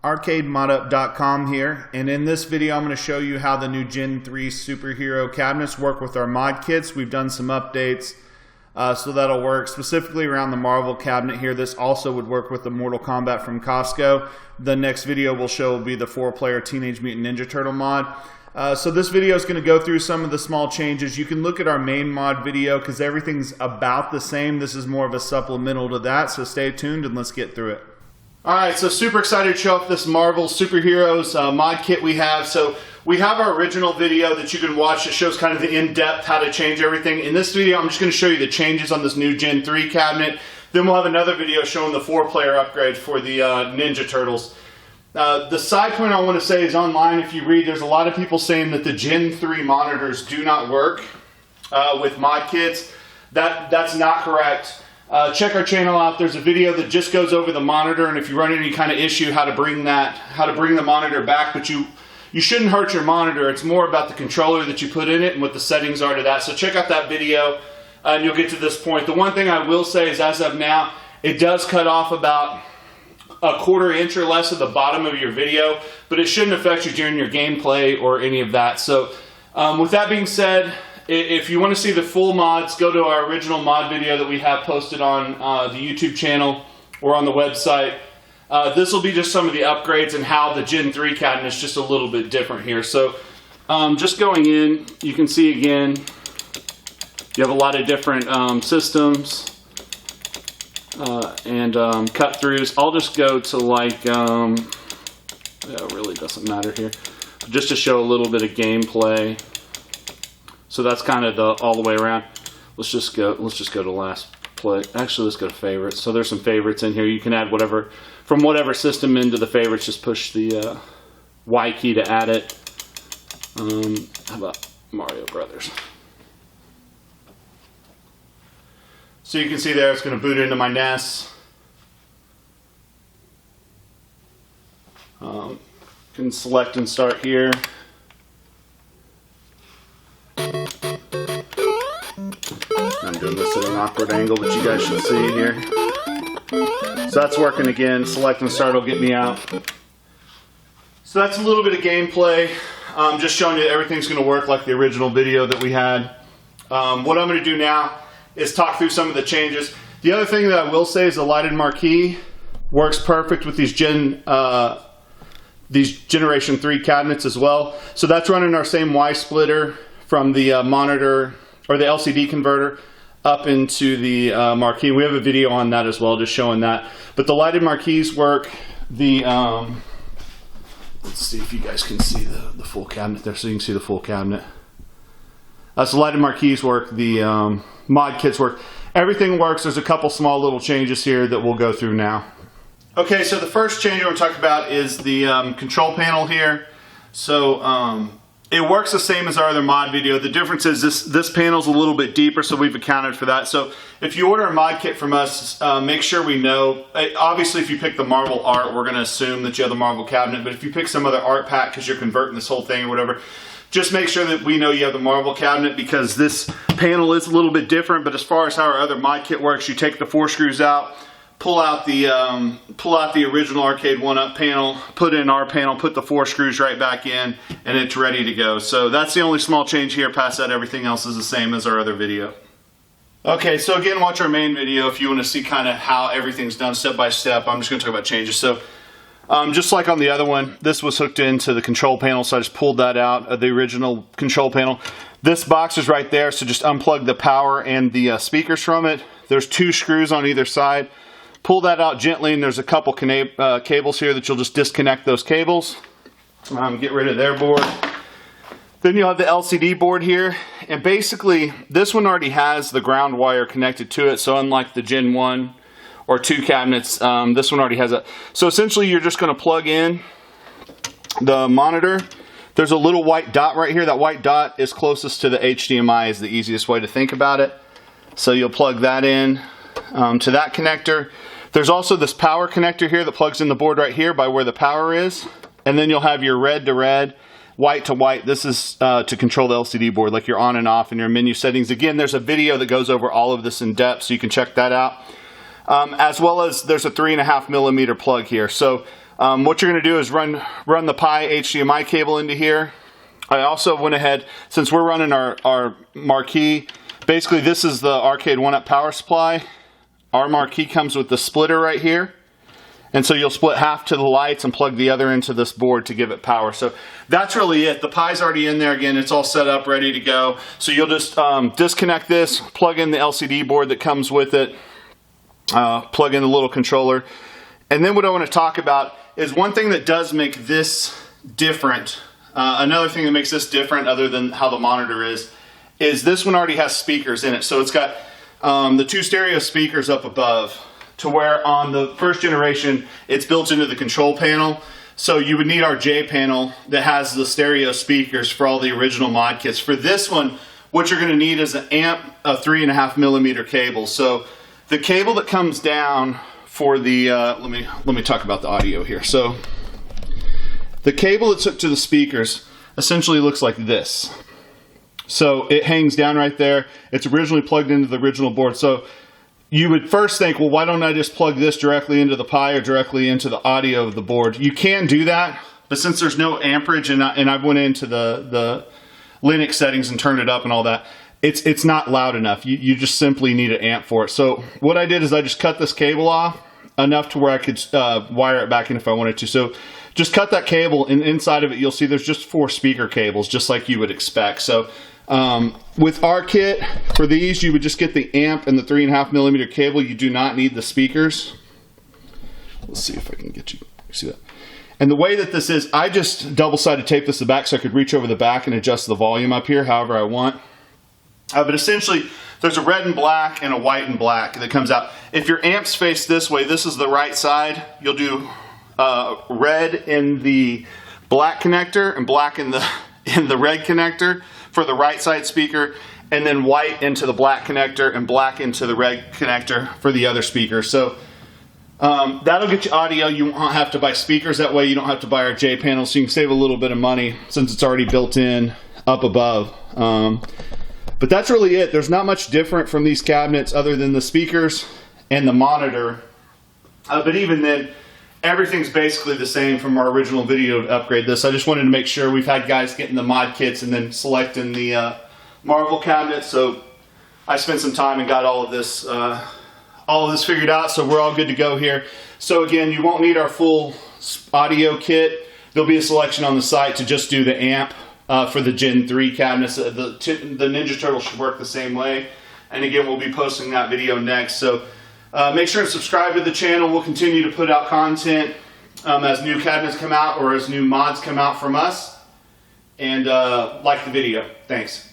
Arcade1up.com here, and in this video I'm going to show you how the new Gen 3 superhero cabinets work with our mod kits. We've done some updates so that'll work specifically around the Marvel cabinet here. This also would work with the Mortal Kombat from Costco. The next video we'll show will be the 4-player Teenage Mutant Ninja Turtle mod. So this video is going to go through some of the small changes. You can look at our main mod video because everything's about the same. This is more of a supplemental to that, so stay tuned and let's get through it. Alright, so super excited to show off this Marvel SuperHeroes mod kit we have. So we have our original video that you can watch. It shows kind of the in-depth how to change everything. In this video, I'm just going to show you the changes on this new Gen 3 cabinet. Then we'll have another video showing the 4-player upgrade for the Ninja Turtles. The side point I want to say is online, if you read, there's a lot of people saying that the Gen 3 monitors do not work with mod kits. That's not correct. Check our channel out. There's a video that just goes over the monitor, and if you run into any kind of issue, how to bring the monitor back. But you shouldn't hurt your monitor. It's more about the controller that you put in it and what the settings are to that. So check out that video, and you'll get to this point. The one thing I will say is, as of now, it does cut off about a 1/4 inch or less at the bottom of your video, but it shouldn't affect you during your gameplay or any of that. So with that being said, if you want to see the full mods, go to our original mod video that we have posted on the YouTube channel or on the website. This will be just some of the upgrades and how the Gen 3 cabinet is just a little bit different here. So just going in, you can see again, you have a lot of different systems and cut-throughs. I'll just go to like, it really doesn't matter here, just to show a little bit of gameplay. So that's kind of all the way around. Let's just go to last play. Actually, let's go to favorites. So there's some favorites in here. You can add whatever from whatever system into the favorites. Just push the Y key to add it. How about Mario Brothers? So you can see there, it's going to boot into my NES. Can select and start here. I'm doing this at an awkward angle that you guys should see here. So that's working again. Select and start will get me out. So that's a little bit of gameplay. Just showing you that everything's going to work like the original video that we had. What I'm going to do now is talk through some of the changes. The other thing that I will say is the lighted marquee works perfect with these Generation 3 cabinets as well. So that's running our same Y splitter from the monitor or the LCD converter up into the marquee. We have a video on that as well, just showing that. But the lighted marquees work. The let's see if you guys can see the full cabinet there, so you can see the full cabinet. So lighted marquees work. The mod kits work. Everything works. There's a couple small little changes here that we'll go through now. Okay, so the first change we're talking about is the control panel here. So it works the same as our other mod video. The difference is this panel's a little bit deeper, so we've accounted for that. So if you order a mod kit from us, make sure we know. Obviously, if you pick the Marvel art, we're going to assume that you have the Marvel cabinet. But if you pick some other art pack because you're converting this whole thing or whatever, just make sure that we know you have the Marvel cabinet, because this panel is a little bit different. But as far as how our other mod kit works, you take the 4 screws out, pull out the original Arcade1Up panel, put in our panel, put the 4 screws right back in, and it's ready to go. So that's the only small change here. Past that, everything else is the same as our other video. Okay, so again, watch our main video if you want to see kind of how everything's done step by step. I'm just going to talk about changes. So just like on the other one, this was hooked into the control panel, so I just pulled that out of the original control panel. This box is right there, so just unplug the power and the speakers from it. There's 2 screws on either side. Pull that out gently, and there's a couple cables here that you'll just disconnect those cables. Get rid of their board. Then you'll have the LCD board here, and basically this one already has the ground wire connected to it, so unlike the Gen 1 or 2 cabinets, this one already has it. So essentially you're just going to plug in the monitor. There's a little white dot right here. That white dot is closest to the HDMI, is the easiest way to think about it. So you'll plug that in to that connector. There's also this power connector here that plugs in the board right here by where the power is. And then you'll have your red to red, white to white. This is to control the LCD board, like your on and off in your menu settings. Again, there's a video that goes over all of this in depth, so you can check that out. As well as there's a 3.5mm plug here. So What you're going to do is run the Pi HDMI cable into here. I also went ahead, since we're running our marquee, basically this is the Arcade1Up power supply. Our marquee comes with the splitter right here. And so you'll split half to the lights and plug the other into this board to give it power. So that's really it. The Pi's already in there. Again, it's all set up, ready to go. So you'll just disconnect this, plug in the LCD board that comes with it, plug in the little controller. And then what I want to talk about is one thing that does make this different. Another thing that makes this different other than how the monitor is this one already has speakers in it. So it's got the 2 stereo speakers up above, to where on the first generation it's built into the control panel. So you would need our J panel that has the stereo speakers for all the original mod kits. For this one, what you're going to need is an amp, a 3.5mm cable. So the cable that comes down for the let me talk about the audio here. So the cable that's hooked to the speakers essentially looks like this. So it hangs down right there. It's originally plugged into the original board. So you would first think, well, why don't I just plug this directly into the Pi or directly into the audio of the board? You can do that, but since there's no amperage, and I went into the Linux settings and turned it up and all that, it's not loud enough. You just simply need an amp for it. So what I did is I just cut this cable off enough to where I could wire it back in if I wanted to. So just cut that cable, and inside of it you'll see there's just 4 speaker cables, just like you would expect. So with our kit, for these, you would just get the amp and the 3.5mm cable. You do not need the speakers. Let's see if I can get you see that. And the way that this is, I just double-sided taped this to the back so I could reach over the back and adjust the volume up here however I want. But essentially, there's a red and black and a white and black that comes out. If your amps face this way, this is the right side, you'll do red in the black connector and black in the red connector for the right side speaker, and then white into the black connector and black into the red connector for the other speaker. So that'll get you audio. You won't have to buy speakers. That way you don't have to buy our J panel, so you can save a little bit of money since it's already built in up above. But that's really it. There's not much different from these cabinets other than the speakers and the monitor. But even then, everything's basically the same from our original video to upgrade this. I just wanted to make sure. We've had guys getting the mod kits and then selecting the Marvel cabinet, so I spent some time and got all of this figured out, so we're all good to go here. So again, you won't need our full audio kit. There'll be a selection on the site to just do the amp for the Gen 3 cabinets. The Ninja Turtle should work the same way, and again, we'll be posting that video next. So make sure to subscribe to the channel. We'll continue to put out content as new cabinets come out or as new mods come out from us. And like the video. Thanks.